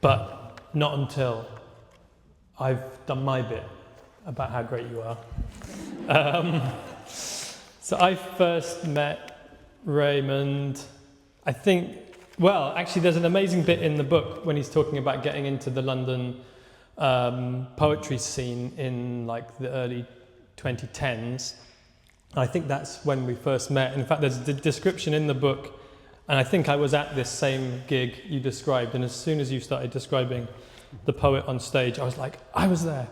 but not until I've done my bit about how great you are. So I first met Raymond, I think, well, actually there's an amazing bit in the book when he's talking about getting into the London poetry scene in like the early 2010s. I think that's when we first met. In fact, there's a description in the book, and I think I was at this same gig you described, and as soon as you started describing the poet on stage, I was like, I was there.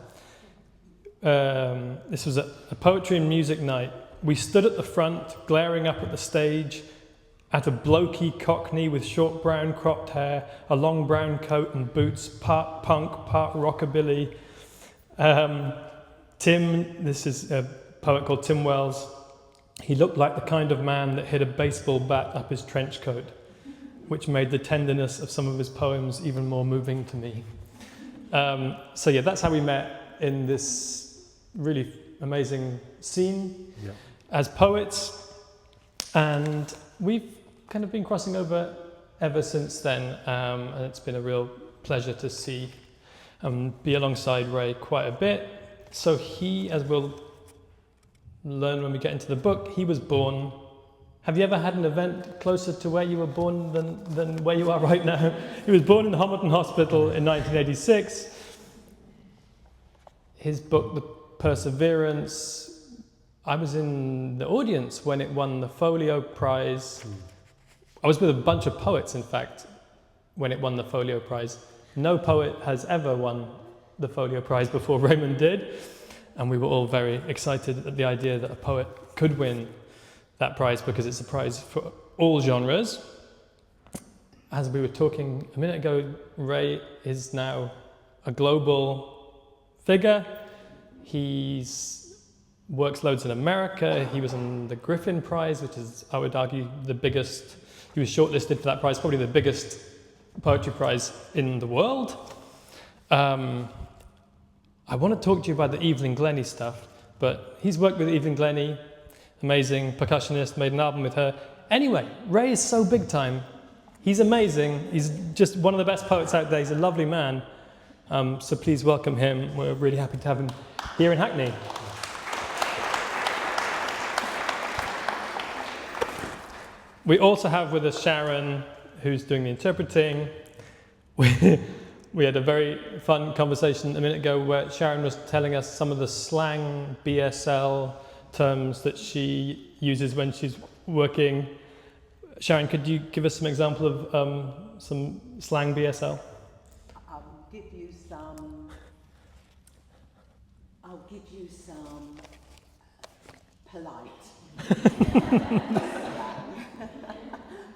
This was a poetry and music night. We stood at the front, glaring up at the stage, at a blokey cockney with short brown cropped hair, a long brown coat and boots, part punk, part rockabilly. Tim, this is a poet called Tim Wells. He looked like the kind of man that hid a baseball bat up his trench coat, which made the tenderness of some of his poems even more moving to me. So yeah, that's how we met in this really amazing scene as poets. And we've kind of been crossing over ever since then. And it's been a real pleasure to see be alongside Ray quite a bit. So he, as we'll learn when we get into the book, he was born. Have you ever had an event closer to where you were born than where you are right now? He was born in the Homerton Hospital in 1986. His book, The Perseverance, I was in the audience when it won the Folio Prize. I was with a bunch of poets, in fact, when it won the Folio Prize. No poet has ever won the Folio Prize before Raymond did. And we were all very excited at the idea that a poet could win that prize, because it's a prize for all genres. As we were talking a minute ago, Ray is now a global figure. He's works loads in America. He was on the Griffin Prize, which is, I would argue, the biggest. He was shortlisted for that prize, probably the biggest poetry prize in the world. I want to talk to you about the Evelyn Glennie stuff, but he's worked with Evelyn Glennie, amazing percussionist, made an album with her. Anyway, Ray is so big time. He's amazing. He's just one of the best poets out there. He's a lovely man. So please welcome him. We're really happy to have him here in Hackney. We also have with us Sharon, who's doing the interpreting. We had a very fun conversation a minute ago where Sharon was telling us some of the slang BSL terms that she uses when she's working. Sharon, could you give us some example of some slang BSL? I'll give you some polite.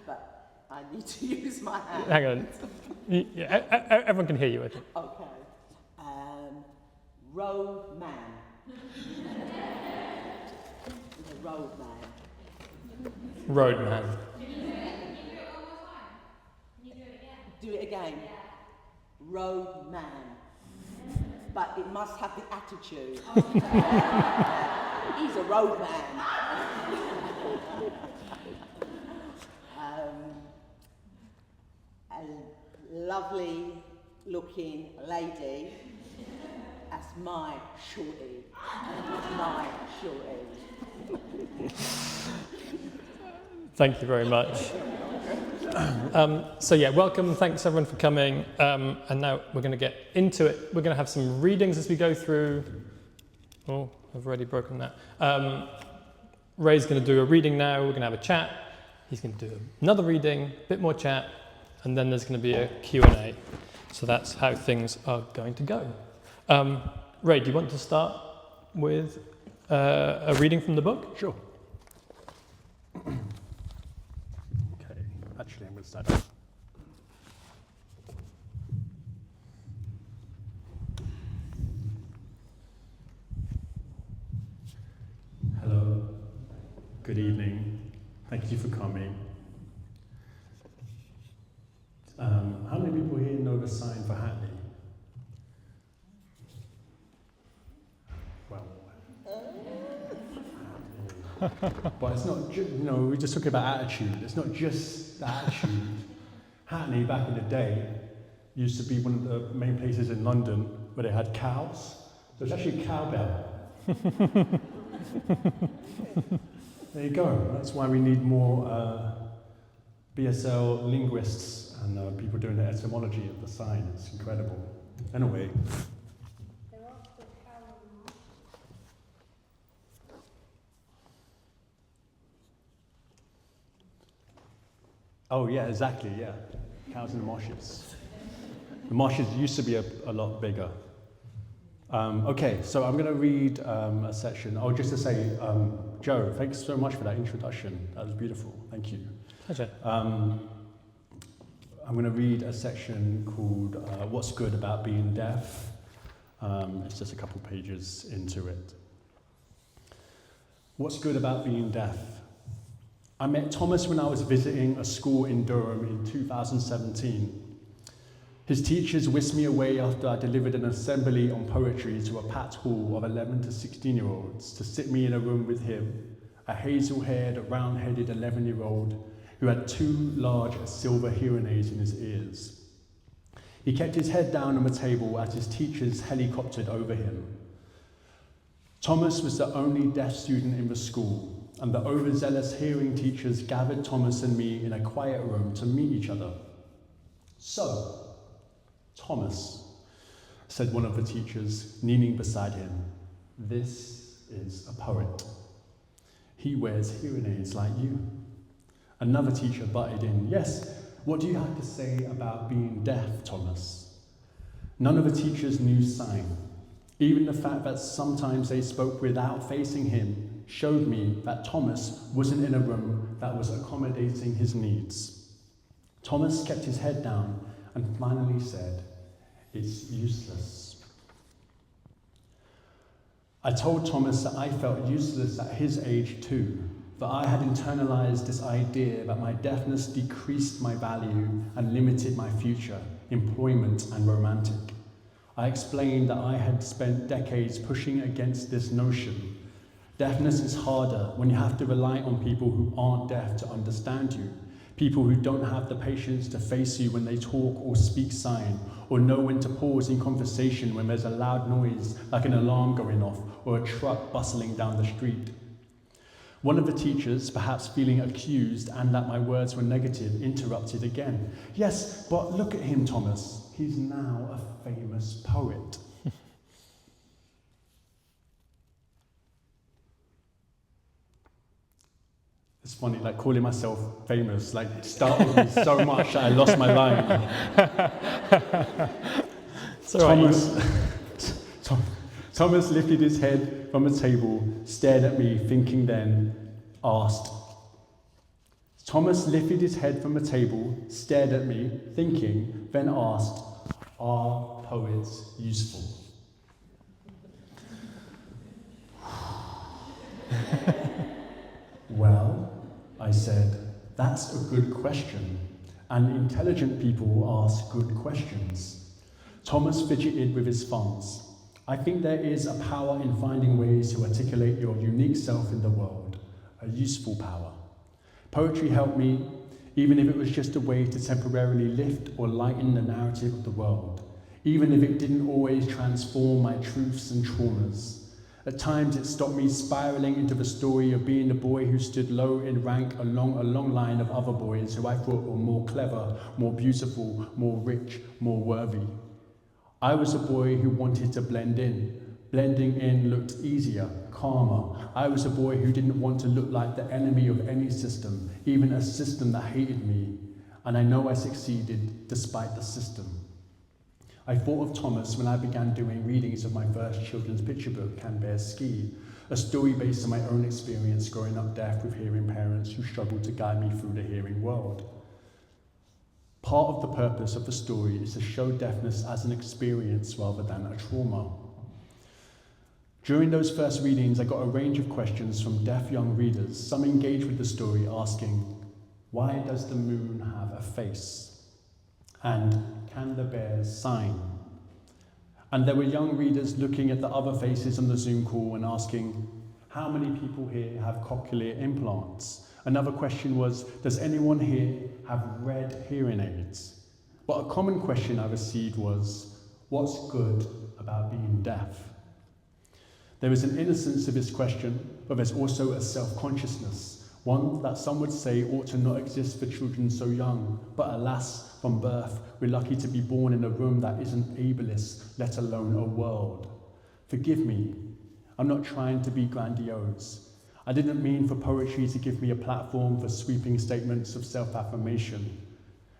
But I need to use my hand. Hang on. Everyone can hear you, I think. Okay. Road man. The road man. Road man. Do it again. Road man. But it must have the attitude. He's a road man. A lovely looking lady. That's my shorty. My shorty. Thank you very much. So yeah, welcome. Thanks everyone for coming. And now we're going to get into it. We're going to have some readings as we go through. Oh, I've already broken that. Ray's going to do a reading now. We're going to have a chat. He's going to do another reading, a bit more chat, and then there's going to be a Q&A. So that's how things are going to go. Ray, do you want to start with a reading from the book? Sure. Okay, actually I'm going to start off. Hello, good evening, thank you for coming. How many people here know the sign for Hackney? Well, but it's not just, we're just talking about attitude. It's not just the attitude. Hackney, back in the day, used to be one of the main places in London where they had cows. So it's actually a cowbell. There you go. That's why we need more BSL linguists and people doing the etymology of the sign. It's incredible. Anyway. Oh yeah, exactly, yeah. Cows in the marshes. The marshes used to be a lot bigger. Okay, so I'm going to read a section. Oh, just to say, Joe, thanks so much for that introduction. That was beautiful. Thank you. Pleasure. I'm going to read a section called What's Good About Being Deaf. It's just a couple pages into it. What's good about being deaf? I met Thomas when I was visiting a school in Durham in 2017. His teachers whisked me away after I delivered an assembly on poetry to a packed hall of 11 to 16-year-olds to sit me in a room with him, a hazel-haired, round-headed 11-year-old who had 2 large silver hearing aids in his ears. He kept his head down on the table as his teachers helicoptered over him. Thomas was the only deaf student in the school, and the overzealous hearing teachers gathered Thomas and me in a quiet room to meet each other. So, Thomas, said one of the teachers, kneeling beside him, this is a poet. He wears hearing aids like you. Another teacher butted in, yes, what do you have to say about being deaf, Thomas? None of the teachers knew sign. Even the fact that sometimes they spoke without facing him showed me that Thomas wasn't in a room that was accommodating his needs. Thomas kept his head down and finally said, it's useless. I told Thomas that I felt useless at his age too, that I had internalized this idea that my deafness decreased my value and limited my future, employment and romantic. I explained that I had spent decades pushing against this notion. Deafness is harder when you have to rely on people who aren't deaf to understand you, people who don't have the patience to face you when they talk or speak sign, or know when to pause in conversation when there's a loud noise like an alarm going off or a truck bustling down the street. One of the teachers, perhaps feeling accused and that my words were negative, interrupted again. Yes, but look at him, Thomas. He's now a famous poet. It's funny, like calling myself famous, like startled me so much that I lost my line. Thomas lifted his head from the table, stared at me, thinking then, asked. Thomas lifted his head from the table, stared at me, thinking, then asked, are poets useful? Well, I said, that's a good question, and intelligent people ask good questions. Thomas fidgeted with his thumbs. I think there is a power in finding ways to articulate your unique self in the world, a useful power. Poetry helped me, even if it was just a way to temporarily lift or lighten the narrative of the world, even if it didn't always transform my truths and traumas. At times it stopped me spiraling into the story of being the boy who stood low in rank along a long line of other boys who I thought were more clever, more beautiful, more rich, more worthy. I was a boy who wanted to blend in. Blending in looked easier, calmer. I was a boy who didn't want to look like the enemy of any system, even a system that hated me. And I know I succeeded despite the system. I thought of Thomas when I began doing readings of my first children's picture book, Can Bears Ski, a story based on my own experience growing up deaf with hearing parents who struggled to guide me through the hearing world. Part of the purpose of the story is to show deafness as an experience rather than a trauma. During those first readings, I got a range of questions from deaf young readers. Some engaged with the story, asking, why does the moon have a face? And can the bears sign? And there were young readers looking at the other faces on the Zoom call and asking, how many people here have cochlear implants? Another question was, does anyone here have red hearing aids? But a common question I received was, what's good about being deaf? There is an innocence to this question, but there's also a self-consciousness, one that some would say ought to not exist for children so young, but alas, from birth, we're lucky to be born in a room that isn't ableist, let alone a world. Forgive me, I'm not trying to be grandiose. I didn't mean for poetry to give me a platform for sweeping statements of self-affirmation.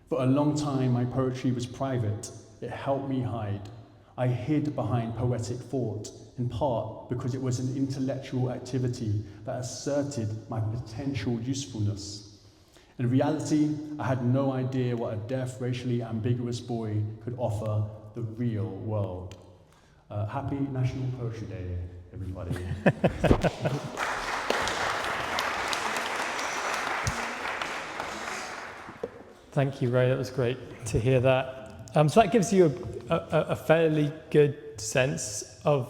For a long time, my poetry was private. It helped me hide. I hid behind poetic thought, in part because it was an intellectual activity that asserted my potential usefulness. In reality, I had no idea what a deaf, racially ambiguous boy could offer the real world. Happy National Poetry Day, everybody. Thank you, Ray. That was great to hear that. So that gives you a fairly good sense of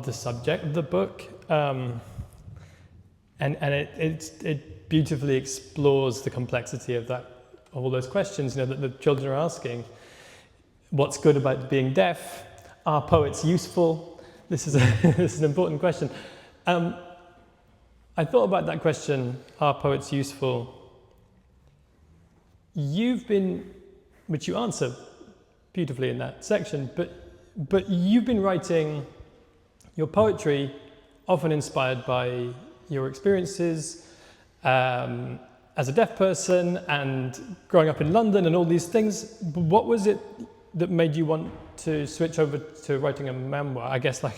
the subject of the book, and it beautifully explores the complexity of all those questions, that the children are asking. What's good about being deaf? Are poets useful? This is an important question. I thought about that question. Are poets useful? Which you answer beautifully in that section, but you've been writing your poetry often inspired by your experiences as a deaf person and growing up in London and all these things. What was it that made you want to switch over to writing a memoir? I guess are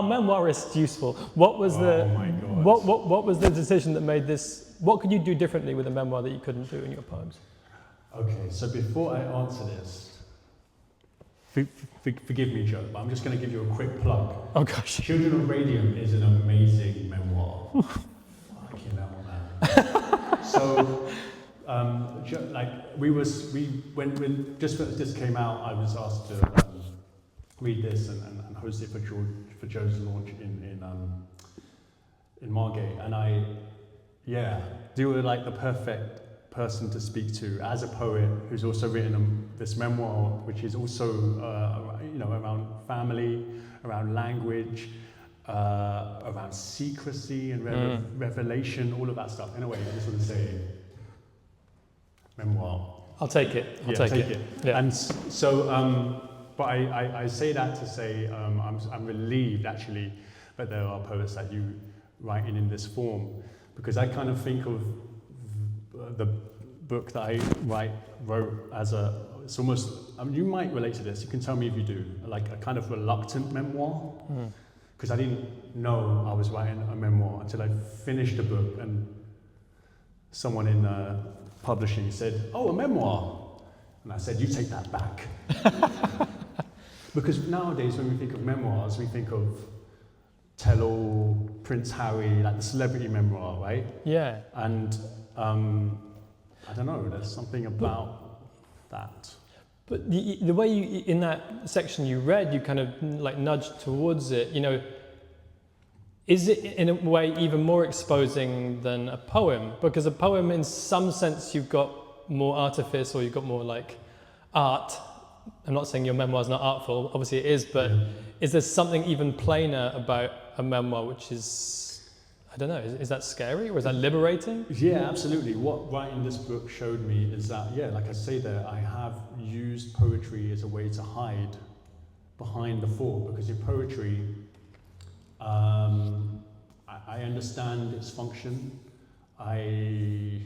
memoirists useful? What was what was the decision that made this? What could you do differently with a memoir that you couldn't do in your poems? Okay, so before I answer this, forgive me, Joe, but I'm just going to give you a quick plug. Oh gosh. Children of Radium is an amazing memoir. Fucking hell, man. So, when this came out, I was asked to read this and host it for Joe's launch in Margate, and you were like the perfect person to speak to as a poet who's also written this memoir, which is also around family, around language, around secrecy and revelation, all of that stuff. Anyway, I just want to say memoir. I'll take it. I'll take it. Yeah. And so, but I say that to say I'm relieved actually that there are poets that you writing in this form, because I kind of think of the book that I wrote as it's almost, you might relate to this, you can tell me if you do, like a kind of reluctant memoir, because I didn't know I was writing a memoir until I finished the book and someone in publishing said, "Oh, a memoir." And I said, "You take that back." Because nowadays when we think of memoirs, we think of tell-all, Prince Harry, like the celebrity memoir, right? Yeah. And I don't know, there's something about that. But the way you, in that section you read, you kind of like nudged towards it, is it in a way even more exposing than a poem? Because a poem, in some sense, you've got more artifice, or you've got more like art. I'm not saying your memoir's not artful, obviously it is, but is there something even plainer about a memoir, which is, I don't know, is that scary or is that liberating? Yeah, absolutely. What writing this book showed me is that, like I say there, I have used poetry as a way to hide behind the thought, because in poetry, I understand its function. I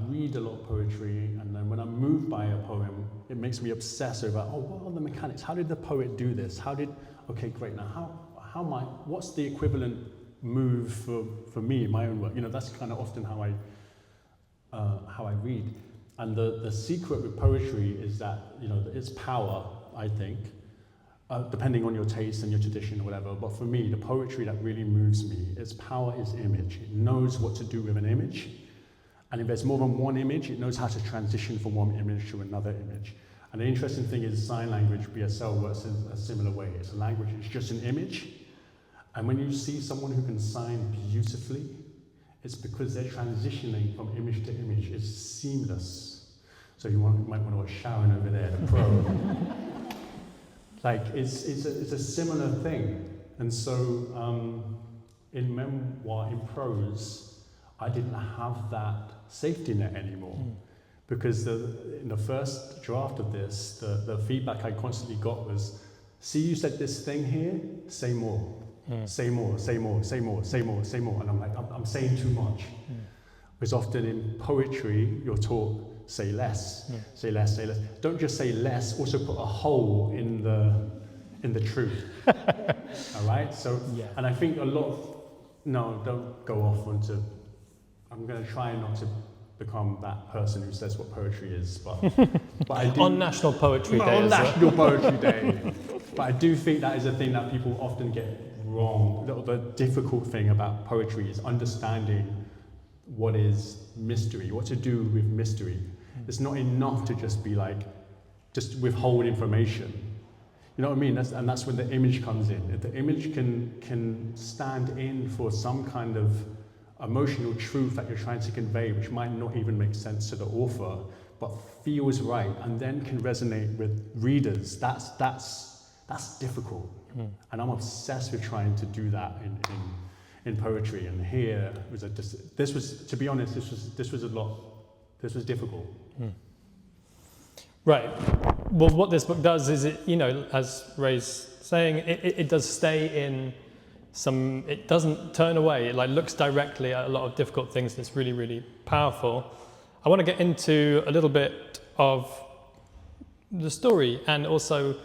read a lot of poetry, and then when I'm moved by a poem, it makes me obsess over, what are the mechanics? How did the poet do this? Okay, great, now what's the equivalent move for me in my own work? That's kind of often how I read. And the secret with poetry is that, its power, I think, depending on your taste and your tradition or whatever, but for me, the poetry that really moves me, its power is image. It knows what to do with an image. And if there's more than one image, it knows how to transition from one image to another image. And the interesting thing is sign language, BSL, works in a similar way. It's a language, it's just an image. And when you see someone who can sign beautifully, it's because they're transitioning from image to image. It's seamless. So you might want to watch Sharon over there, the pro. Like, it's a similar thing. And so in memoir, in prose, I didn't have that safety net anymore. Because in the first draft of this, the feedback I constantly got was, see, you said this thing here, say more. Say more, say more, say more, say more, say more. And I'm like, I'm saying too much. Because often in poetry, you're taught, say less, say less, say less. Don't just say less, also put a hole in the truth. All right? So, and I think no, don't go off onto, I'm going to try not to become that person who says what poetry is, but I do. On National Poetry Day. On National Poetry Day. But I do think that is a thing that people often get wrong. The difficult thing about poetry is understanding what is mystery, what to do with mystery. It's not enough to just be like, just withhold information. You know what I mean? That's when the image comes in. If the image can stand in for some kind of emotional truth that you're trying to convey, which might not even make sense to the author, but feels right, and then can resonate with readers, that's difficult. And I'm obsessed with trying to do that in poetry. And here was this was, to be honest, this was difficult. Right. Well, what this book does is it, as Ray's saying, it does stay in it doesn't turn away. It looks directly at a lot of difficult things. And it's really, really powerful. I want to get into a little bit of the story, and also,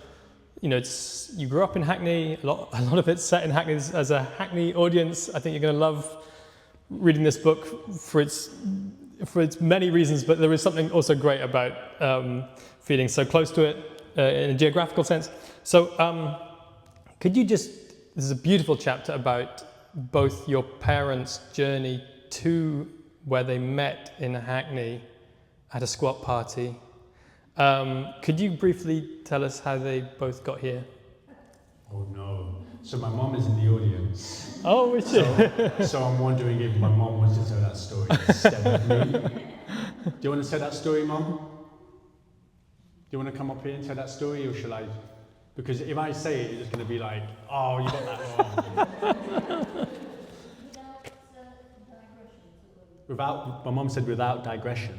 you grew up in Hackney. A lot of it's set in Hackney. As a Hackney audience, I think you're going to love reading this book for its many reasons. But there is something also great about feeling so close to it in a geographical sense. So, could you just? This is a beautiful chapter about both your parents' journey to where they met in Hackney at a squat party. Could you briefly tell us how they both got here? Oh no. So my mom is in the audience. Oh, is she? So I'm wondering if my mom wants to tell that story instead of me. Do you want to tell that story, Mom? Do you want to come up here and tell that story, or shall I? Because if I say it, it's going to be like, oh, you got that wrong. My mom said without digression.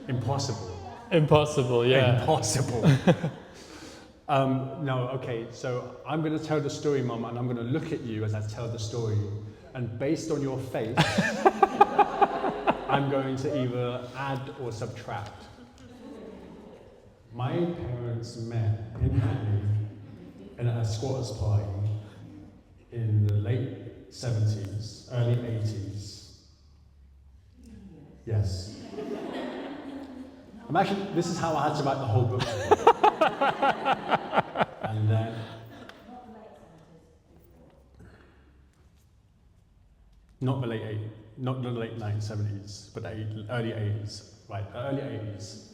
Impossible. Impossible, yeah. Impossible. No, okay, so I'm going to tell the story, Mom, and I'm going to look at you as I tell the story. And based on your face, I'm going to either add or subtract. My parents met in Hackney at a squatters party in the late 70s, early 80s. Yes. This is how I had to write the whole book. And then, not the late 1970s, but the early 80s. Right, the early 80s.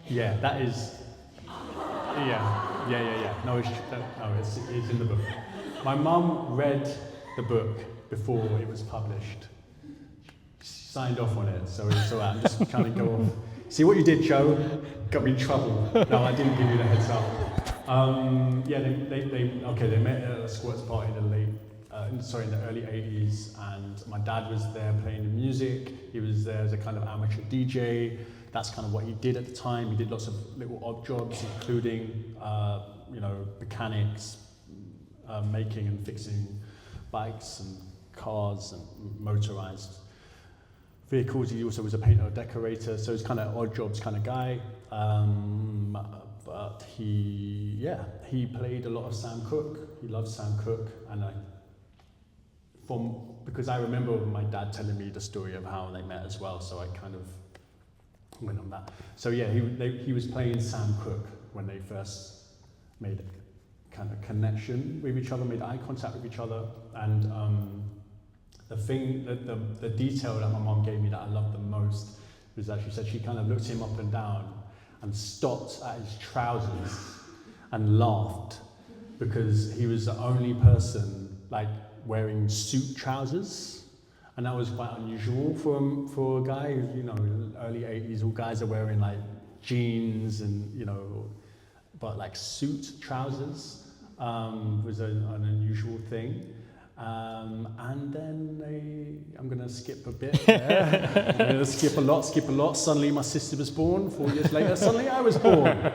Yeah, that is. Yeah. No, it's in the book. My mum read the book before it was published. She signed off on it, so it's alright. I'm just trying to go off. See what you did, Joe? Got me in trouble. No, I didn't give you the heads up. They met at a squatters party in the early 80s, and my dad was there playing the music. He was there as a kind of amateur DJ. That's kind of what he did at the time. He did lots of little odd jobs, including, mechanics, making and fixing bikes and cars and motorized vehicles. He also was a painter, decorator, so he's kind of odd jobs kind of guy. But he played a lot of Sam Cooke. He loved Sam Cooke, and because I remember my dad telling me the story of how they met as well, so I kind of went on that. So yeah, he was playing Sam Cooke when they first made a kind of connection with each other, made eye contact with each other, and the detail that my mom gave me that I loved the most was that she said she kind of looked him up and down and stopped at his trousers and laughed because he was the only person wearing suit trousers, And that was quite unusual for a guy who's, you know, early 80s, all guys are wearing like jeans and, you know, but like suit trousers was an unusual thing. And then I'm going to skip a bit there. I'm going to skip a lot. Suddenly my sister was born. 4 years later, suddenly I was born.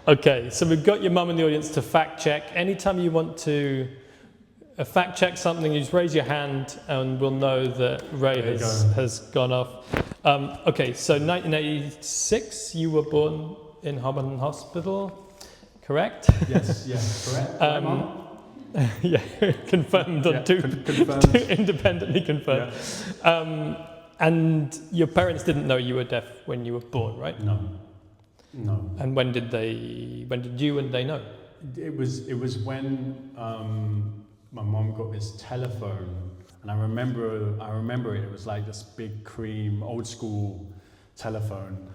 Okay, so we've got your mum in the audience to fact check. Anytime you want to fact check something, you just raise your hand and we'll know that Ray has gone off. Okay, so 1986, you were born in Holborn Hospital, correct? Yes, correct. Right, Mum? Yeah, confirmed on two independently confirmed. Yeah. And your parents didn't know you were deaf when you were born, right? No. And when did you and they know? It was when my mom got this telephone, and I remember it. It was like this big cream, old school telephone.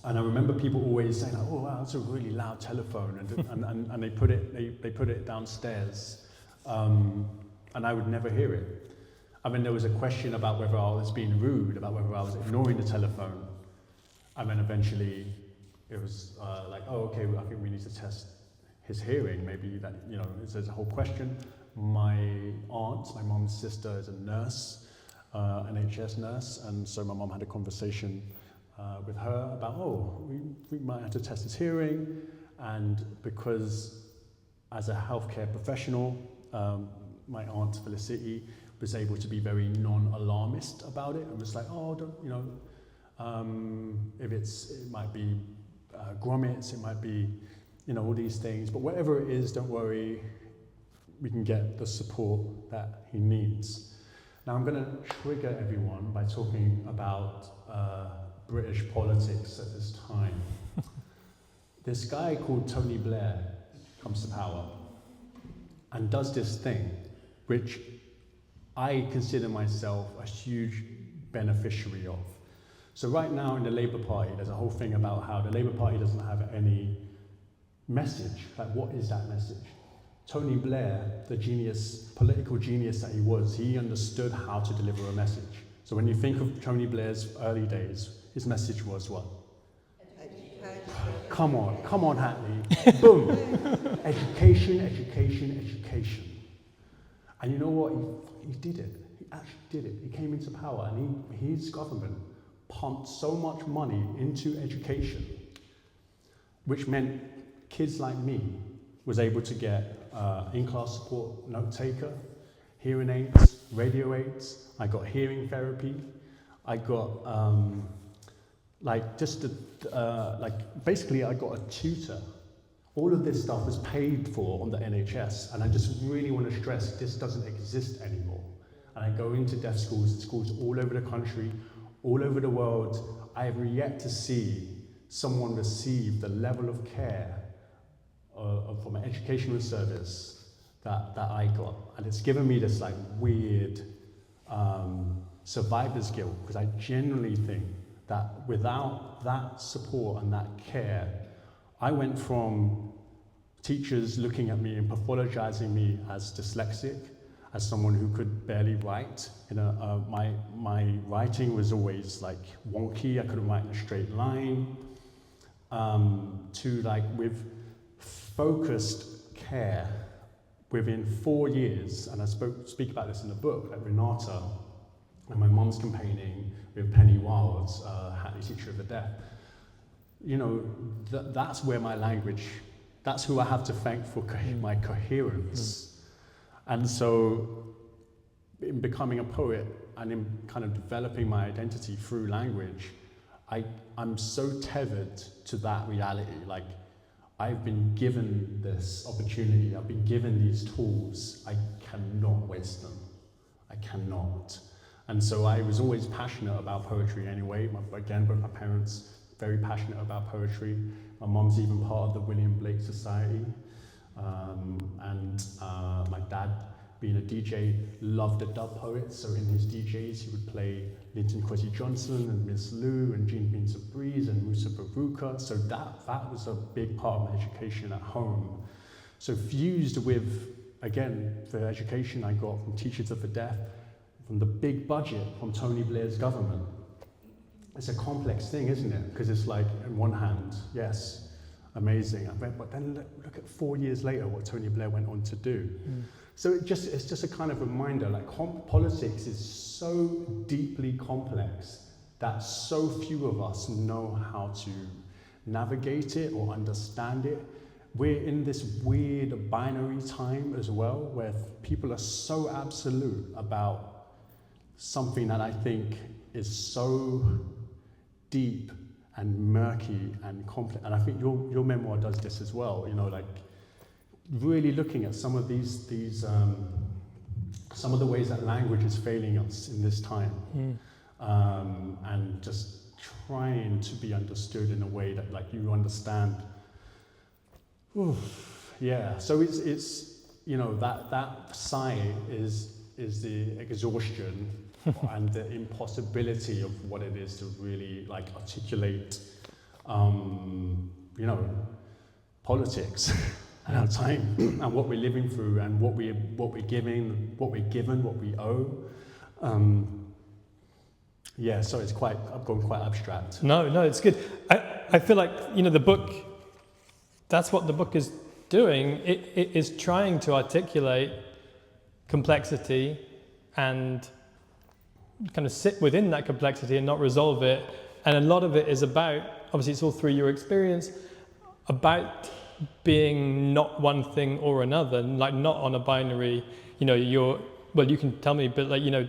And I remember people always saying, "Oh wow, that's a really loud telephone," and they put it downstairs, and I would never hear it. I mean, there was a question about whether I was being rude, about whether I was ignoring the telephone, and then eventually it was like, "Oh, okay, I think we need to test his hearing." Maybe that, you know, there's a whole question. My aunt, my mom's sister, is a nurse, NHS nurse, and so my mom had a conversation with her about, we might have to test his hearing, and because as a healthcare professional, my aunt Felicity was able to be very non-alarmist about it, and was like, if it might be grommets, it might be, you know, all these things, but whatever it is, don't worry, we can get the support that he needs. Now I'm going to trigger everyone by talking about British politics at this time. This guy called Tony Blair comes to power and does this thing, which I consider myself a huge beneficiary of. So right now in the Labour Party, there's a whole thing about how the Labour Party doesn't have any message. Like, what is that message? Tony Blair, the political genius that he was, he understood how to deliver a message. So when you think of Tony Blair's early days, his message was what? Education. Come on, Hackney. Boom. Education. And you know what? He did it. He actually did it. He came into power, and his government pumped so much money into education, which meant kids like me was able to get in-class support, note taker, hearing aids, radio aids. I got hearing therapy. I got basically I got a tutor. All of this stuff was paid for on the NHS, and I just really want to stress this doesn't exist anymore. And I go into deaf schools all over the country, all over the world. I have yet to see someone receive the level of care from an educational service that I got. And it's given me this like weird survivor's guilt, because I genuinely think that without that support and that care, I went from teachers looking at me and pathologizing me as dyslexic, as someone who could barely write. You know, my writing was always like wonky. I couldn't write in a straight line. To like with focused care, within 4 years, and I speak about this in the book, like Renata, and my mom's campaigning with Penny Wilds, Hackney Teacher of the Deaf. You know, that's where my language, that's who I have to thank for my coherence. And so in becoming a poet and in kind of developing my identity through language, I'm so tethered to that reality. Like, I've been given this opportunity, I've been given these tools, I cannot waste them. I cannot. And so I was always passionate about poetry anyway. Again, both my parents, very passionate about poetry. My mom's even part of the William Blake Society. And my dad, being a DJ, loved the dub poets. So in his DJs, he would play Linton Kwesi Johnson and Miss Lou and Jean Beans of Breeze and Musa Baruka. So that was a big part of my education at home. So fused with again, the education I got from Teachers of the Deaf, from the big budget from Tony Blair's government. It's a complex thing, isn't it? Because it's like, on one hand, yes, amazing. But then look at 4 years later what Tony Blair went on to do. So it's just a kind of reminder, like politics is so deeply complex that so few of us know how to navigate it or understand it. We're in this weird binary time as well, where people are so absolute about something that I think is so deep and murky and complex. And I think your memoir does this as well, you know, like really looking at some of these some of the ways that language is failing us in this time. And just trying to be understood in a way that like you understand. Yeah, so it's you know, that sigh is the exhaustion and the impossibility of what it is to really like articulate you know, politics and our time and what we're living through and what we're given, what we owe. Yeah, so it's quite, I've gone quite abstract. No, it's good. I feel like, you know, the book, that's what the book is doing. It is trying to articulate complexity and kind of sit within that complexity and not resolve it. And a lot of it is about, obviously it's all through your experience, about being not one thing or another, like not on a binary, you know, you can tell me, but like, you know,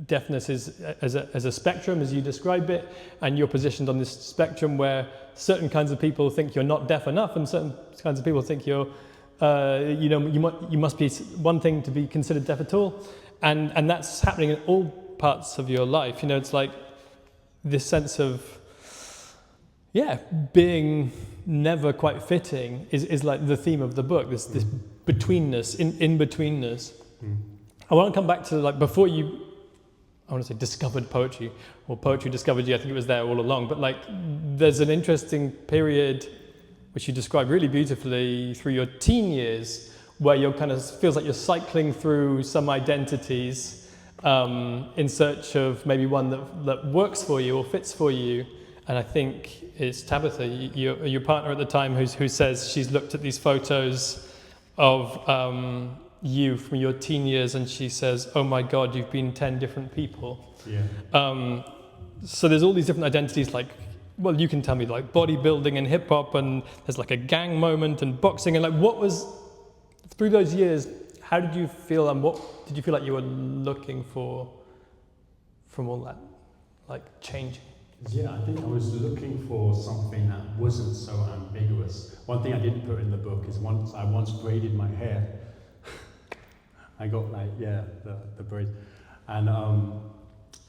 deafness is as a spectrum as you describe it, and you're positioned on this spectrum where certain kinds of people think you're not deaf enough and certain kinds of people think you're you know, you must be one thing to be considered deaf at all, and that's happening in all parts of your life. You know, it's like this sense of being never quite fitting is like the theme of the book, this betweenness, in-betweenness. I want to come back to like before you, I want to say discovered poetry, or poetry discovered you. I think it was there all along, but like there's an interesting period which you describe really beautifully through your teen years, where you're kind of feels like you're cycling through some identities in search of maybe one that works for you or fits for you. And I think it's Tabitha, your partner at the time, who says she's looked at these photos of you from your teen years, and she says, "Oh my God, you've been 10 different people." Yeah. So there's all these different identities, like, well, you can tell me, like bodybuilding and hip hop, and there's like a gang moment and boxing, and like what was through those years? How did you feel, and what did you feel like you were looking for from all that, like changing? Yeah, I think I was looking for something that wasn't so ambiguous. One thing I didn't put in the book is I once braided my hair. I got like, the braid. And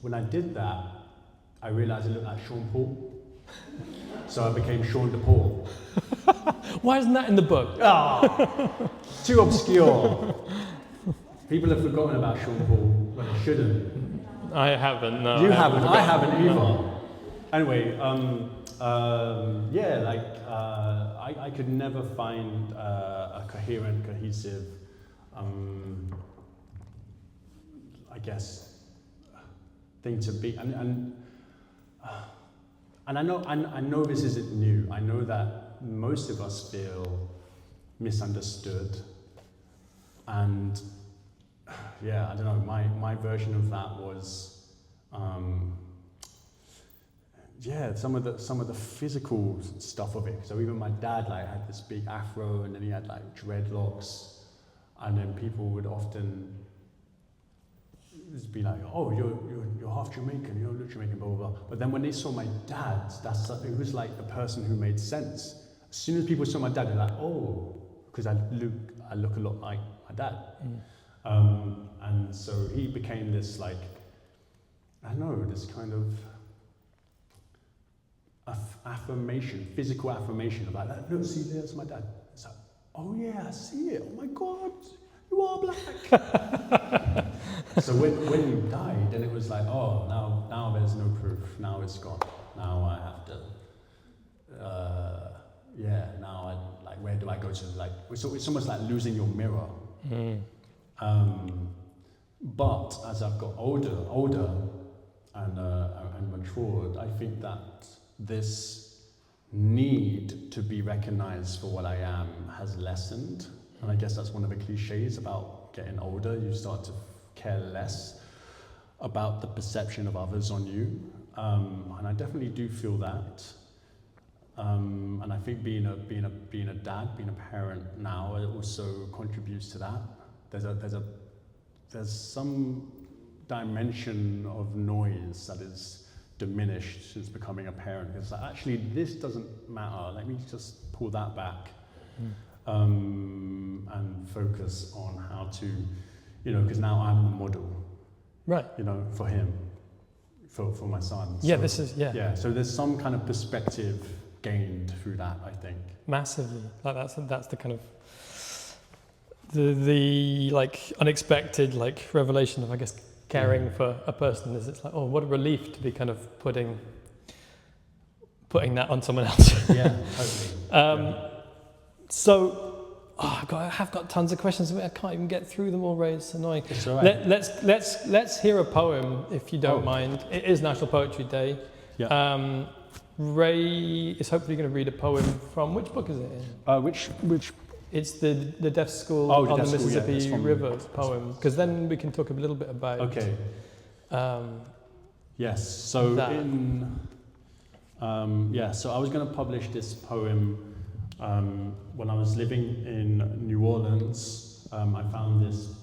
when I did that, I realized it looked like Sean Paul. So I became Sean DePaul. Why isn't that in the book? Too obscure. People have forgotten about Sean Paul, but they shouldn't. I haven't, no. You haven't, I haven't either. No. Anyway, I could never find a coherent, cohesive, I guess, thing to be. And I know this isn't new. I know that most of us feel misunderstood, and I don't know. My version of that was. Some of the physical stuff of it. So even my dad had this big afro, and then he had like dreadlocks, and then people would often just be like, "Oh, you're half Jamaican, you don't look Jamaican, blah blah blah." But then when they saw my dad, it was like the person who made sense. As soon as people saw my dad, they're like, "Oh," because I look a lot like my dad. And so he became this like, I don't know, this kind of affirmation, physical affirmation of like, "Look, see, there's my dad." It's like, "Oh yeah, I see it. Oh my God, you are black." So when you died, then it was like, oh, now there's no proof. Now it's gone. Now I have to. Now where do I go to? Like, it's almost like losing your mirror. But as I've got older and matured, I think that this need to be recognized for what I am has lessened. And I guess that's one of the cliches about getting older. You start to care less about the perception of others on you. And I definitely do feel that. And I think being a dad, being a parent now, it also contributes to that. There's some dimension of noise that is diminished since becoming a parent. It's like, actually, this doesn't matter. Let me just pull that back, and focus on how to, because now I'm the model, right? For him, for my son. Yeah, so, Yeah. So there's some kind of perspective gained through that, I think. Massively. Like that's the kind of the like unexpected like revelation of, I guess, caring for a person. Is it's like, oh, what a relief to be kind of putting that on someone else. Yeah, totally. So, I have got tons of questions. I can't even get through them all, Ray. It's annoying. It's all right. Let's hear a poem, if you don't mind. It is National Poetry Day. Yeah. Ray is hopefully going to read a poem from, which book is it in? Which? It's the Deaf School on the Deaf School, Mississippi from River poem, because then we can talk a little bit about. Okay. Yes. So that. So I was going to publish this poem when I was living in New Orleans. I found this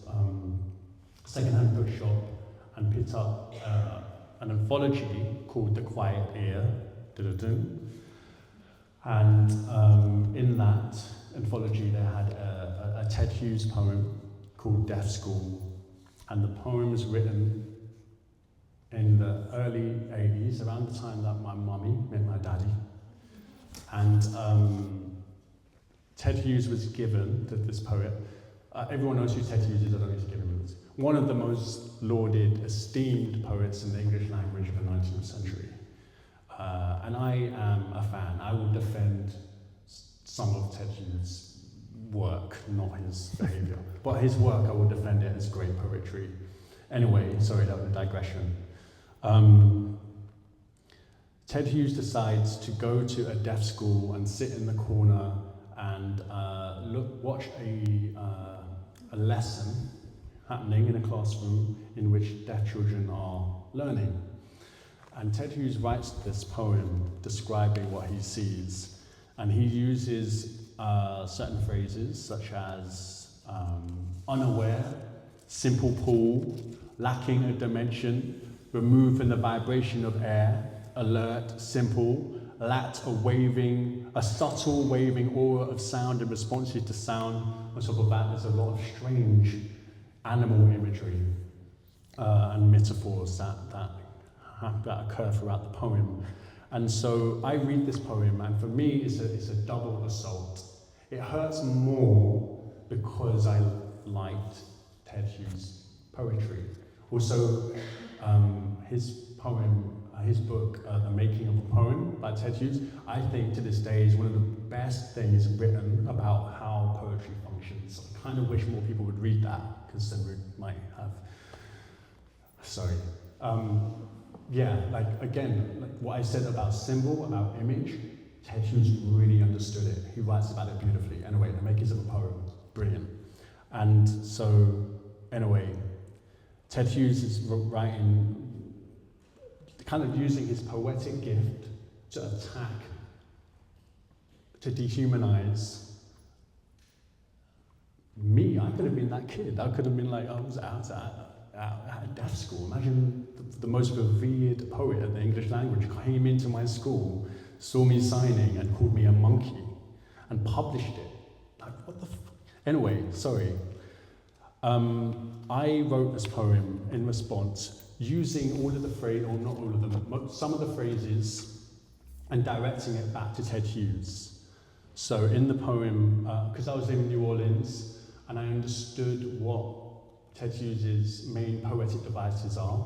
secondhand bookshop and picked up an anthology called The Quiet Ear. And in that anthology, they had a Ted Hughes poem called Deaf School. And the poem was written in the early 80s, around the time that my mummy met my daddy. And Ted Hughes was given, this poet, everyone knows who Ted Hughes is, I don't need to give him this, one of the most lauded, esteemed poets in the English language of the 19th century. And I am a fan. I will defend some of Ted Hughes' work, not his behaviour. But his work, I will defend it as great poetry. Anyway, sorry, that was a digression. Ted Hughes decides to go to a deaf school and sit in the corner and watch a lesson happening in a classroom in which deaf children are learning. And Ted Hughes writes this poem describing what he sees, and he uses certain phrases such as unaware, simple pool, lacking a dimension, removed from the vibration of air, alert, simple, lacked a subtle waving aura of sound and responses to sound. On top of that, there's a lot of strange animal imagery and metaphors that occur throughout the poem. And so I read this poem, and for me, it's a double assault. It hurts more because I liked Ted Hughes' poetry. Also, his book, The Making of a Poem by Ted Hughes, I think to this day is one of the best things written about how poetry functions. I kind of wish more people would read that, because then we might have, what I said about symbol, about image, Ted Hughes really understood it. He writes about it beautifully. Anyway, The Makings of a Poem, brilliant. And so, anyway, Ted Hughes is writing, kind of using his poetic gift to attack, to dehumanize me. I could have been that kid. I could have been like, I was out at deaf school. Imagine the most revered poet of the English language came into my school, saw me signing and called me a monkey and published it. Like, what the Anyway, sorry. I wrote this poem in response using all of the phrases, or not all of them, some of the phrases, and directing it back to Ted Hughes. So in the poem, because I was in New Orleans, and I understood what Ted Hughes' main poetic devices are: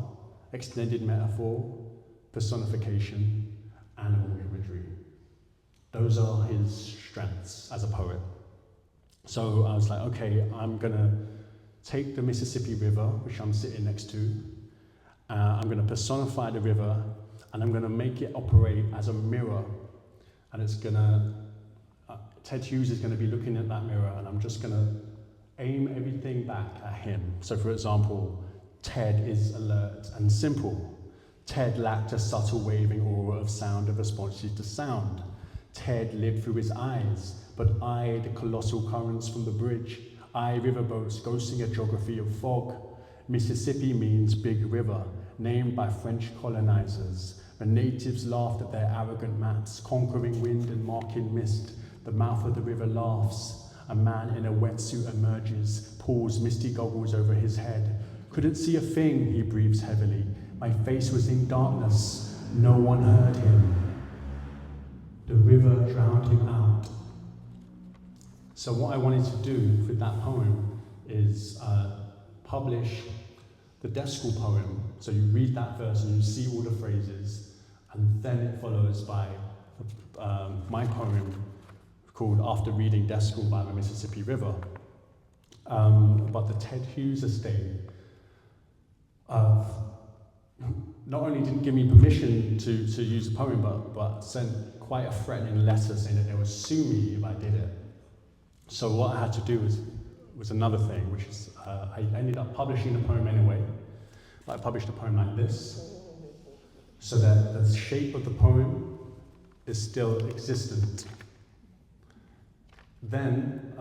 extended metaphor, personification, animal imagery. Those are his strengths as a poet. So I was like, okay, I'm gonna take the Mississippi River, which I'm sitting next to, I'm gonna personify the river, and I'm gonna make it operate as a mirror. And it's gonna, Ted Hughes is gonna be looking at that mirror, and I'm just gonna aim everything back at him. So for example, Ted is alert and simple. Ted lacked a subtle waving aura of sound of responses to sound. Ted lived through his eyes, but I, the colossal currents from the bridge, I, riverboats ghosting a geography of fog. Mississippi means big river, named by French colonizers. The natives laughed at their arrogant maps, conquering wind and marking mist. The mouth of the river laughs. A man in a wetsuit emerges, pulls misty goggles over his head. Couldn't see a thing, he breathes heavily. My face was in darkness. No one heard him. The river drowned him out. So what I wanted to do with that poem is publish the deaf school poem. So you read that verse and you see all the phrases, and then it follows by my poem called After Reading Deaf School by the Mississippi River. But the Ted Hughes estate not only didn't give me permission to use the poem, but sent quite a threatening letter saying that they would sue me if I did it. So what I had to do was another thing, which is I ended up publishing the poem anyway. But I published a poem like this, so that the shape of the poem is still existent. Then,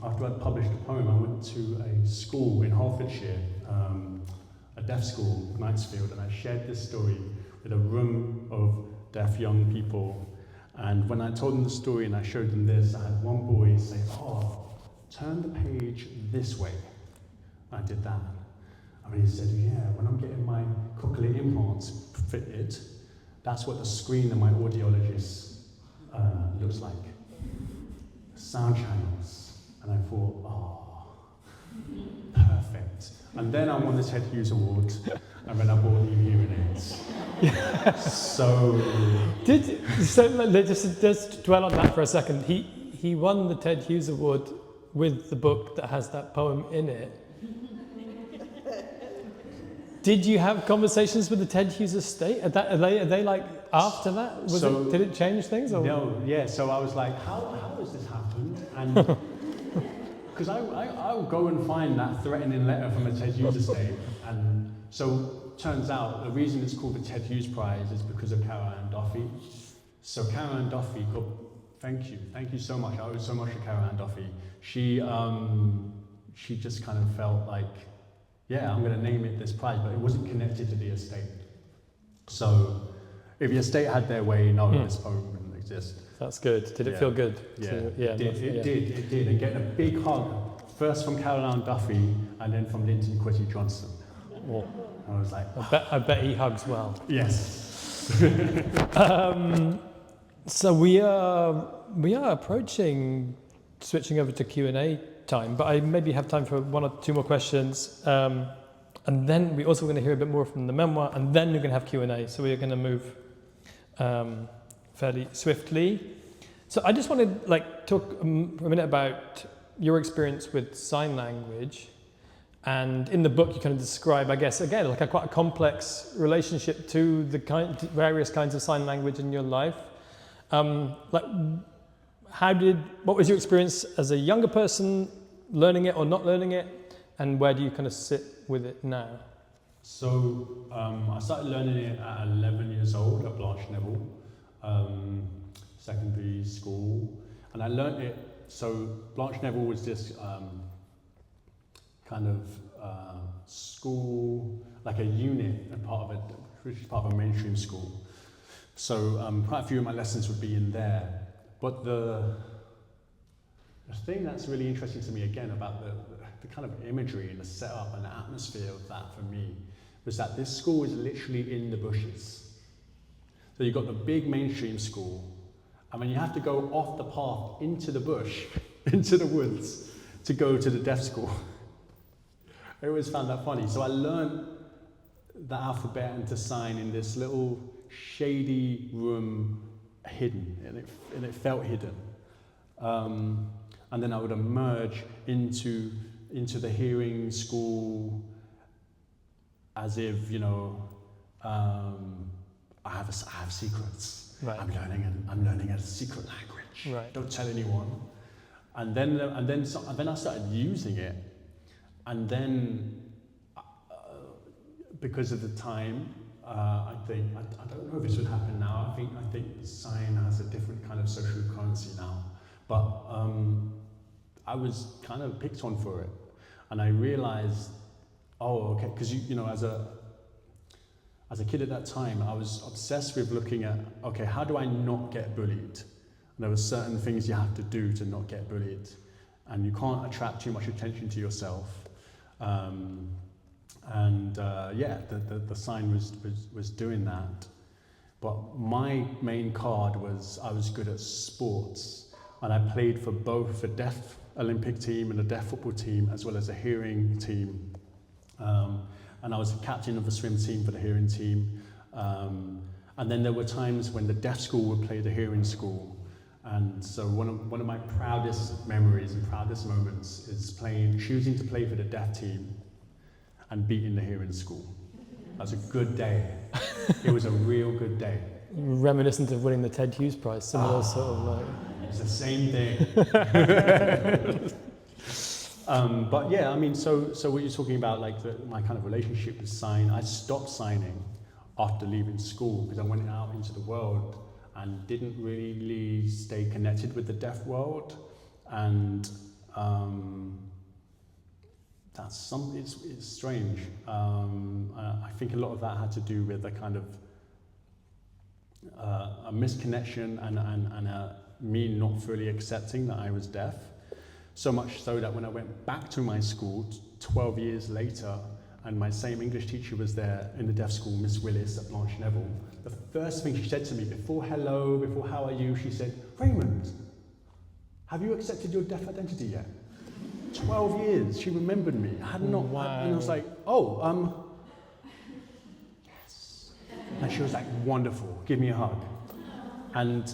after I'd published the poem, I went to a school in Hertfordshire, a deaf school, Knightsfield, and I shared this story with a room of deaf young people. And when I told them the story and I showed them this, I had one boy say, "Oh, turn the page this way." I did that. And he said, "Yeah, when I'm getting my cochlear implants fitted, that's what the screen of my audiologist looks like. Sound channels." And I thought, oh, perfect. And then I won the Ted Hughes Award, and then I bought the hearing aids. So just dwell on that for a second. He won the Ted Hughes Award with the book that has that poem in it. Did you have conversations with the Ted Hughes estate? Are they like after that? Did it change things? Or? No, yeah. So I was like, how has this happened? And because I would go and find that threatening letter from the Ted Hughes estate, and so turns out the reason it's called the Ted Hughes Prize is because of Caroline Duffy. So Caroline Duffy, thank you so much. I owe so much to Caroline Duffy. She just kind of felt like, yeah, I'm going to name it this prize, but it wasn't connected to the estate. So if the estate had their way, no, this poem wouldn't exist. That's good. Did it feel good? Yeah, it did. And getting a big hug, first from Caroline Duffy and then from Linton Kwesi Johnson. Oh. I was like, I bet he hugs well. yes. So we are approaching switching over to Q&A time, but I maybe have time for one or two more questions, and then we're also going to hear a bit more from the memoir, and then we're going to have Q&A. So we're going to move fairly swiftly. So I just want to talk a minute about your experience with sign language, and in the book you kind of describe, I guess, again, like quite a complex relationship to the various kinds of sign language in your life. What was your experience as a younger person, learning it or not learning it, and where do you kind of sit with it now? So I started learning it at 11 years old at Blanche Neville, secondary school, and I learned it. So Blanche Neville was this kind of school, like a unit, and part of a mainstream school. So quite a few of my lessons would be in there. But the thing that's really interesting to me again about the kind of imagery and the setup and the atmosphere of that for me was that this school is literally in the bushes. So you've got the big mainstream school, and then you have to go off the path into the bush, into the woods, to go to the deaf school. I always found that funny. So I learned the alphabet and to sign in this little shady room, hidden, and it felt hidden. and then I would emerge into the hearing school as if, you know, I have secrets. Right. I'm learning a secret language. Right. Don't tell anyone. And then I started using it, and then because of the time, I think I don't know if this would happen now. I think sign has a different kind of social currency now, but I was kind of picked on for it, and I realized, oh, okay, because you know, as a kid at that time, I was obsessed with looking at, okay, how do I not get bullied? And there were certain things you have to do to not get bullied, and you can't attract too much attention to yourself. The sign was doing that. But my main card was I was good at sports, and I played for both the deaf Olympic team and the deaf football team, as well as a hearing team. And I was the captain of the swim team for the hearing team. And then there were times when the deaf school would play the hearing school. And so one of my proudest memories and proudest moments is choosing to play for the deaf team and beating the hearing school. That was a good day. It was a real good day. Reminiscent of winning the Ted Hughes Prize, similar sort of like... It's the same thing. But yeah, I mean, so what you're talking about, like my kind of relationship with sign, I stopped signing after leaving school because I went out into the world and didn't really stay connected with the deaf world, and it's strange. I think a lot of that had to do with a kind of a misconnection and me not fully accepting that I was deaf. So much so that when I went back to my school 12 years later, and my same English teacher was there in the deaf school, Miss Willis at Blanche Neville, the first thing she said to me, before hello, before how are you, she said, Raymond, have you accepted your deaf identity yet? 12 years, she remembered me. I had not, wow. And I was like, yes. And she was like, wonderful, give me a hug. And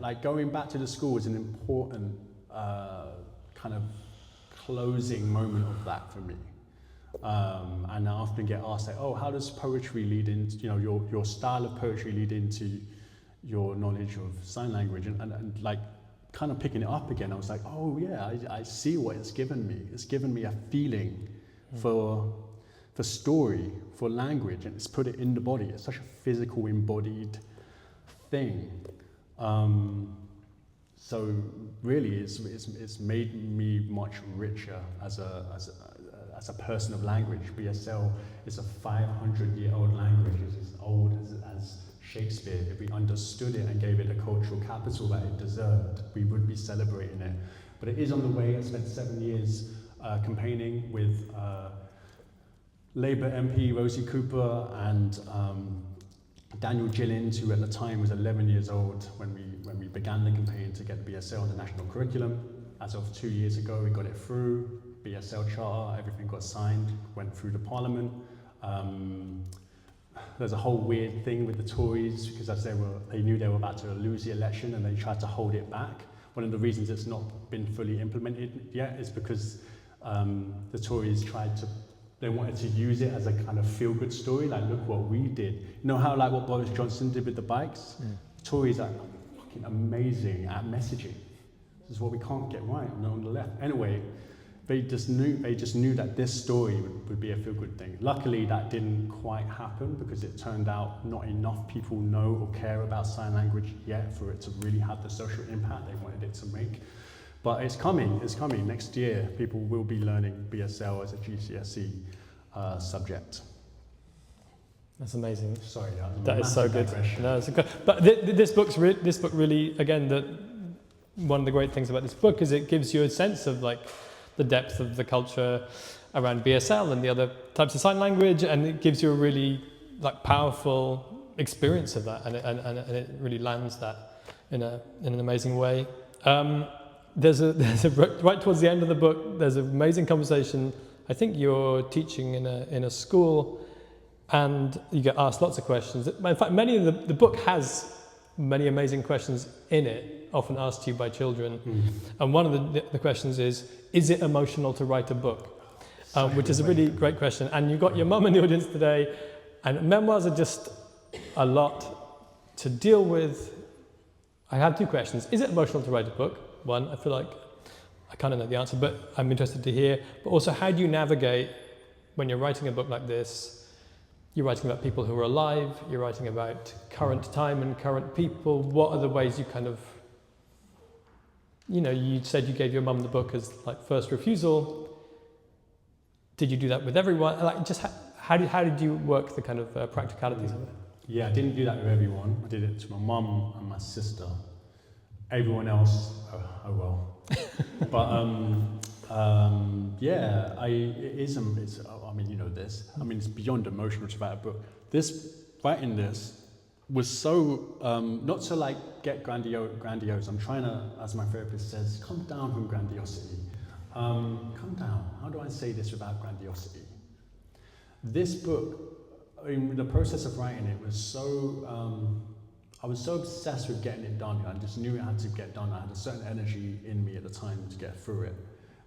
like going back to the school was an important kind of closing moment of that for me. And I often get asked, like, oh, how does poetry lead into, you know, your style of poetry lead into your knowledge of sign language? And like kind of picking it up again, I was like, oh yeah, I see what it's given me. It's given me a feeling for story, for language, and it's put it in the body. It's such a physical, embodied thing. So really, it's made me much richer as a person of language. BSL is a 500-year-old language. It's as old as Shakespeare. If we understood it and gave it a cultural capital that it deserved, we would be celebrating it. But it is on the way. I spent 7 years campaigning with Labour MP Rosie Cooper and Daniel Gillins, who at the time was 11 years old when we began the campaign to get the BSL on the national curriculum. As of 2 years ago, we got it through. BSL charter, everything got signed, went through the Parliament. There's a whole weird thing with the Tories because as they knew they were about to lose the election and they tried to hold it back. One of the reasons it's not been fully implemented yet is because the Tories they wanted to use it as a kind of feel-good story, like look what we did. You know how like what Boris Johnson did with the bikes? The Tories are fucking amazing at messaging. This is what we can't get right on the left. Anyway, they just knew that this story would be a feel-good thing. Luckily, that didn't quite happen because it turned out not enough people know or care about sign language yet for it to really have the social impact they wanted it to make. But it's coming next year. People will be learning BSL as a GCSE subject. That's amazing. Sorry, that is so good. Digression. No, it's okay. But this book really, again, one of the great things about this book is it gives you a sense of like the depth of the culture around BSL and the other types of sign language, and it gives you a really like powerful experience of that, and it really lands that in an amazing way. There's a right towards the end of the book, there's an amazing conversation. I think you're teaching in a school, and you get asked lots of questions. In fact, the book has many amazing questions in it, often asked to you by children. And one of the questions is it emotional to write a book? Which is a really great question. And you've got your mum in the audience today, and memoirs are just a lot to deal with. I have two questions. Is it emotional to write a book? One, I feel like I kind of know the answer, but I'm interested to hear. But also, how do you navigate when you're writing a book like this? You're writing about people who are alive, you're writing about current time and current people. What are the ways you kind of, you said you gave your mum the book as like first refusal. Did you do that with everyone? Like, just how did you work the kind of practicalities of it? Yeah, I didn't do that with everyone. I did it to my mum and my sister. Everyone else, oh well. But yeah, I mean, you know this. I mean, it's beyond emotional to write a book. Writing this was so, not to like get grandiose. I'm trying to, as my therapist says, come down from grandiosity. Come down. How do I say this without grandiosity? This book, in the process of writing it, was so, I was so obsessed with getting it done. I just knew it had to get done. I had a certain energy in me at the time to get through it.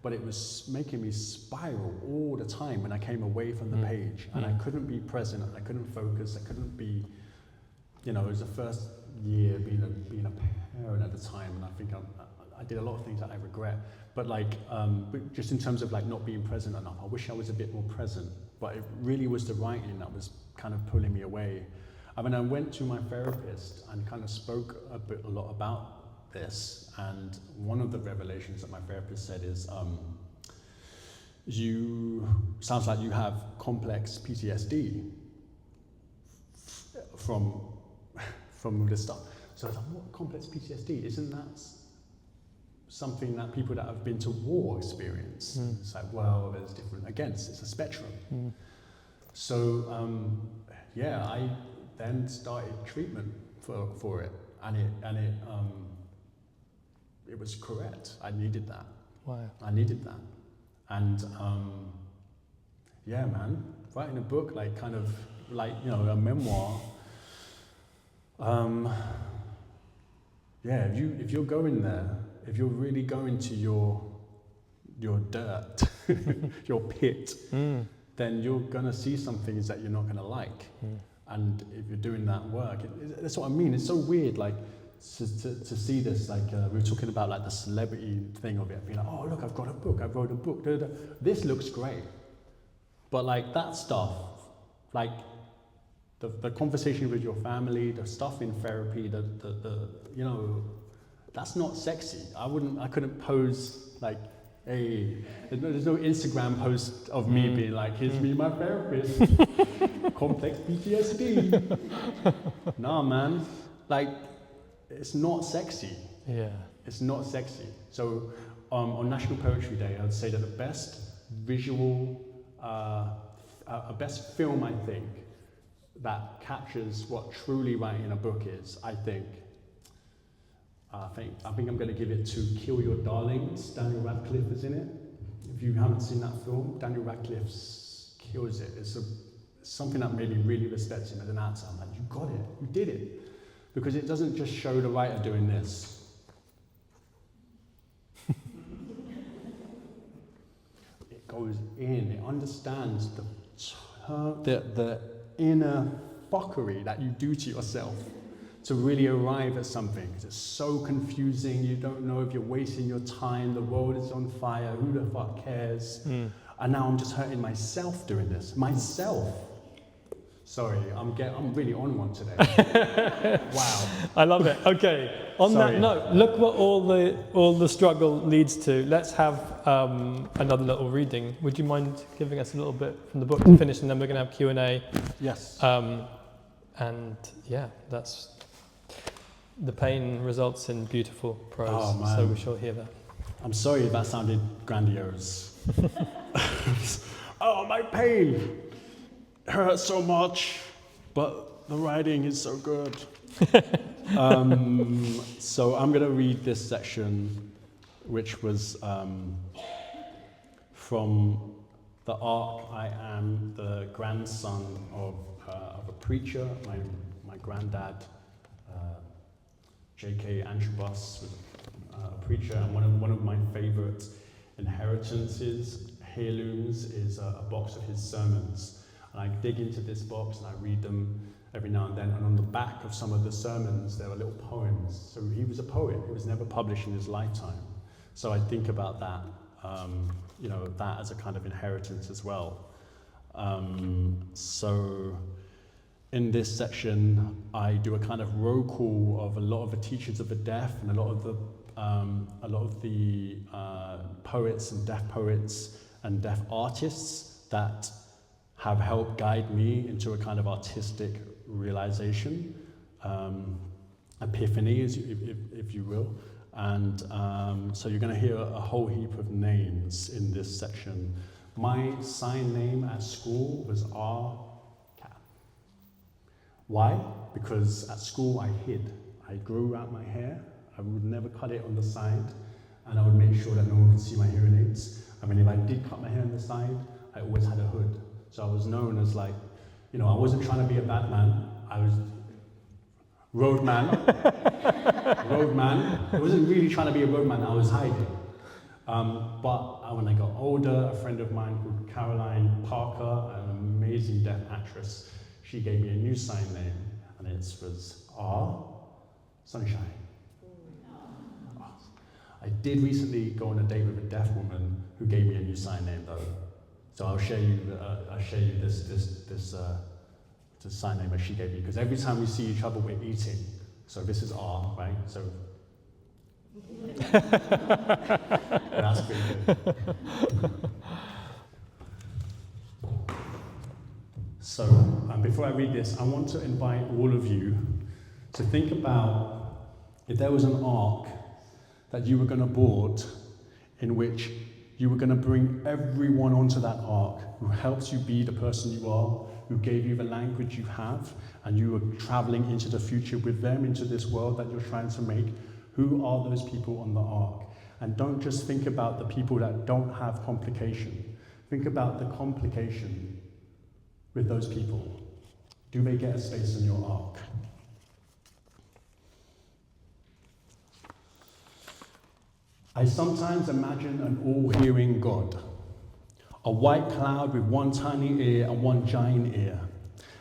But it was making me spiral all the time when I came away from the page. And I couldn't be present, I couldn't focus, I couldn't be, it was the first year being a parent at the time, and I think I did a lot of things that I regret. But but just in terms of like not being present enough, I wish I was a bit more present. But it really was the writing that was kind of pulling me away. I mean, I went to my therapist and kind of spoke a lot about this, and one of the revelations that my therapist said is, sounds like you have complex PTSD from this stuff. So I was like, what complex PTSD? Isn't that something that people that have been to war experience? It's like, well, there's different, it's a spectrum. So yeah, I then started treatment for it, and it was correct. I needed that. Wow. I needed that. And yeah, man, writing a book, like kind of like, a memoir. Yeah, if you're going there, if you're really going to your dirt, your pit, then you're gonna see some things that you're not gonna like. And if you're doing that work, that's what I mean. It's so weird, like to see this. Like we were talking about, like the celebrity thing of it, being like, oh look, I've got a book, I wrote a book. This looks great, but like that stuff, like the conversation with your family, the stuff in therapy, the that's not sexy. I couldn't pose like, hey, there's no Instagram post of me being like, here's me, my therapist, complex PTSD. Nah, man, like, it's not sexy. Yeah. It's not sexy. So on National Poetry Day, I would say that the best visual, best film, I think, that captures what truly writing a book is, I think I'm going to give it to Kill Your Darlings. Daniel Radcliffe is in it. If you haven't seen that film, Daniel Radcliffe kills it. It's something that made me really respect him as an actor. I'm like, you got it, you did it. Because it doesn't just show the writer doing this. It goes in, it understands the inner fuckery that you do to yourself to really arrive at something. It's so confusing, you don't know if you're wasting your time, the world is on fire, who the fuck cares? And now I'm just hurting myself doing this. Myself. Sorry, I'm really on one today. Wow. I love it. Okay. On that note, look what all the struggle leads to. Let's have another little reading. Would you mind giving us a little bit from the book to finish, and then we're going to have Q&A. Yes. And yeah, that's the pain results in beautiful prose. Oh, man. So we shall hear that. I'm sorry if that sounded grandiose. Oh, my pain. It hurts so much, but the writing is so good. So I'm going to read this section, which was from the arc. I am the grandson of a preacher. My granddad J.K. Antrobus was a preacher, and one of my favourite inheritances, heirlooms, is a box of his sermons. And I dig into this box and I read them every now and then, and on the back of some of the sermons there are little poems. So he was a poet, it was never published in his lifetime. So I think about that, that as a kind of inheritance as well. So in this section, I do a kind of roll call of a lot of the teachers of the deaf and a lot of the poets and deaf artists that have helped guide me into a kind of artistic realization, epiphany, if you will. And so you're going to hear a whole heap of names in this section. My sign name at school was R. Cat. Why? Because at school I hid. I grew out my hair. I would never cut it on the side, and I would make sure that no one could see my hearing aids. I mean, if I did cut my hair on the side, I always had a hood. So I was known as I wasn't trying to be a bad man. I was roadman. Roadman. I wasn't really trying to be a roadman, I was hiding. But when I got older, a friend of mine called Caroline Parker, an amazing deaf actress, she gave me a new sign name, and it was R. Sunshine. I did recently go on a date with a deaf woman who gave me a new sign name though. So I'll share you this sign name that she gave me, because every time we see each other we're eating. So this is R, right? So that's pretty good. So before I read this, I want to invite all of you to think about if there was an ark that you were going to board, in which you were going to bring everyone onto that ark who helps you be the person you are, who gave you the language you have, and you were traveling into the future with them, into this world that you're trying to make. Who are those people on the ark? And don't just think about the people that don't have complication. Think about the complication with those people. Do they get a space in your ark? I sometimes imagine an all-hearing God, a white cloud with one tiny ear and one giant ear,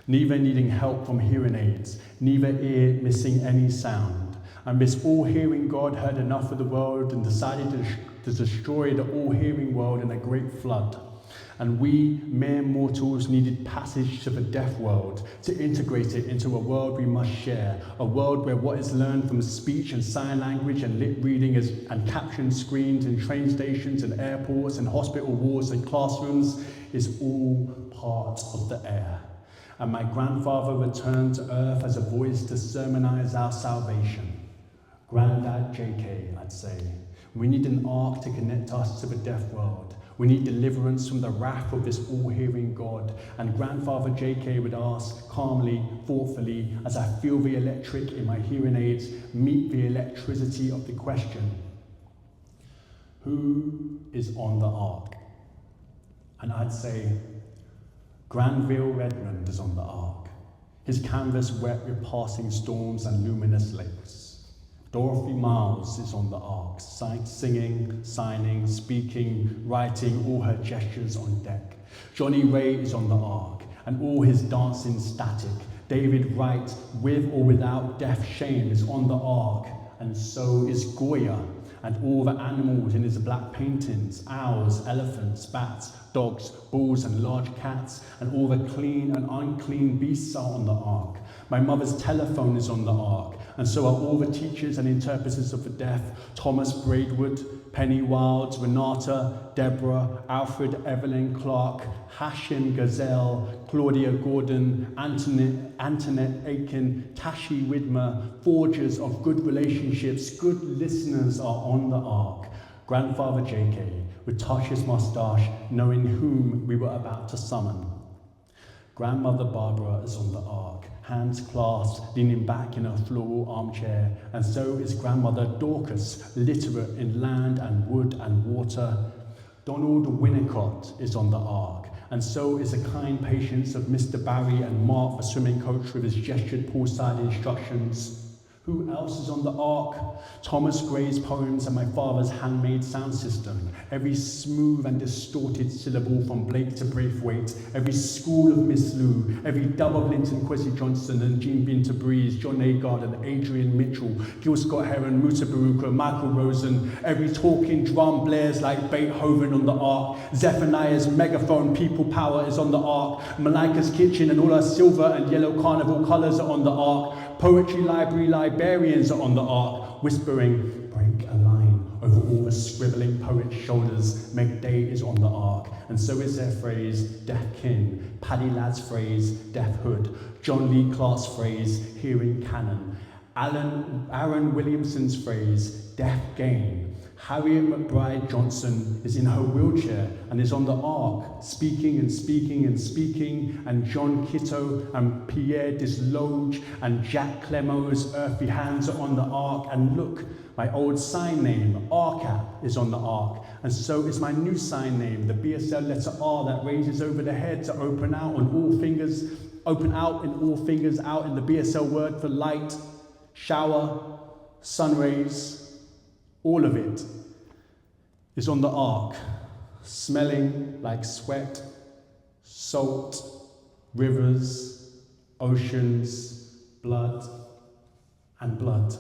neither needing help from hearing aids, neither ear missing any sound. And this all-hearing God heard enough of the world and decided to destroy the all-hearing world in a great flood. And we, mere mortals, needed passage to the deaf world, to integrate it into a world we must share, a world where what is learned from speech and sign language and lip reading and caption screens in train stations and airports and hospital wards and classrooms is all part of the air. And my grandfather returned to earth as a voice to sermonize our salvation. Granddad JK, I'd say. We need an ark to connect us to the deaf world. We need deliverance from the wrath of this all-hearing God. And Grandfather JK would ask calmly, thoughtfully, as I feel the electric in my hearing aids meet the electricity of the question, who is on the ark? And I'd say, Granville Redmond is on the ark, his canvas wet with passing storms and luminous lakes. Dorothy Miles is on the ark, singing, signing, speaking, writing, all her gestures on deck. Johnny Ray is on the ark, and all his dancing static. David Wright, with or without deaf shame, is on the ark, and so is Goya, and all the animals in his black paintings, owls, elephants, bats, dogs, bulls, and large cats, and all the clean and unclean beasts are on the ark. My mother's telephone is on the ark, and so are all the teachers and interpreters of the deaf, Thomas Braidwood, Penny Wilds, Renata, Deborah, Alfred Evelyn Clark, Hashim Gazelle, Claudia Gordon, Antoinette Aiken, Tashi Widmer, forgers of good relationships, good listeners are on the ark. Grandfather JK would touch his moustache, knowing whom we were about to summon. Grandmother Barbara is on the ark, hands clasped, leaning back in her floral armchair, and so is Grandmother Dorcas, literate in land and wood and water. Donald Winnicott is on the ark, and so is the kind patience of Mr. Barry and Mark, the swimming coach, with his gestured poolside instructions. Who else is on the ark? Thomas Gray's poems and my father's handmade sound system. Every smooth and distorted syllable from Blake to Braithwaite. Every school of Miss Lou. Every dub of Linton Kwesi Johnson and Jean Binta Breeze, John Agard and Adrian Mitchell, Gil Scott Heron, Muta Baruka, Michael Rosen. Every talking drum blares like Beethoven on the ark. Zephaniah's megaphone people power is on the ark. Malika's kitchen and all her silver and yellow carnival colours are on the ark. Poetry library librarians are on the ark, whispering, break a line over all the scribbling poet's shoulders. Meg Day is on the ark, and so is their phrase, deaf kin, Paddy Ladd's phrase, deaf hood, John Lee Clark's phrase, hearing canon, Aaron Williamson's phrase, deaf game. Harriet McBride Johnson is in her wheelchair and is on the ark, speaking and speaking and speaking, and John Kitto and Pierre Disloge and Jack Clemo's earthy hands are on the ark, and look, my old sign name, RCAP, is on the ark, and so is my new sign name, the BSL letter R that raises over the head to open out in all fingers out in the BSL word for light, shower, sun rays. All of it is on the ark, smelling like sweat, salt, rivers, oceans, blood, and blood.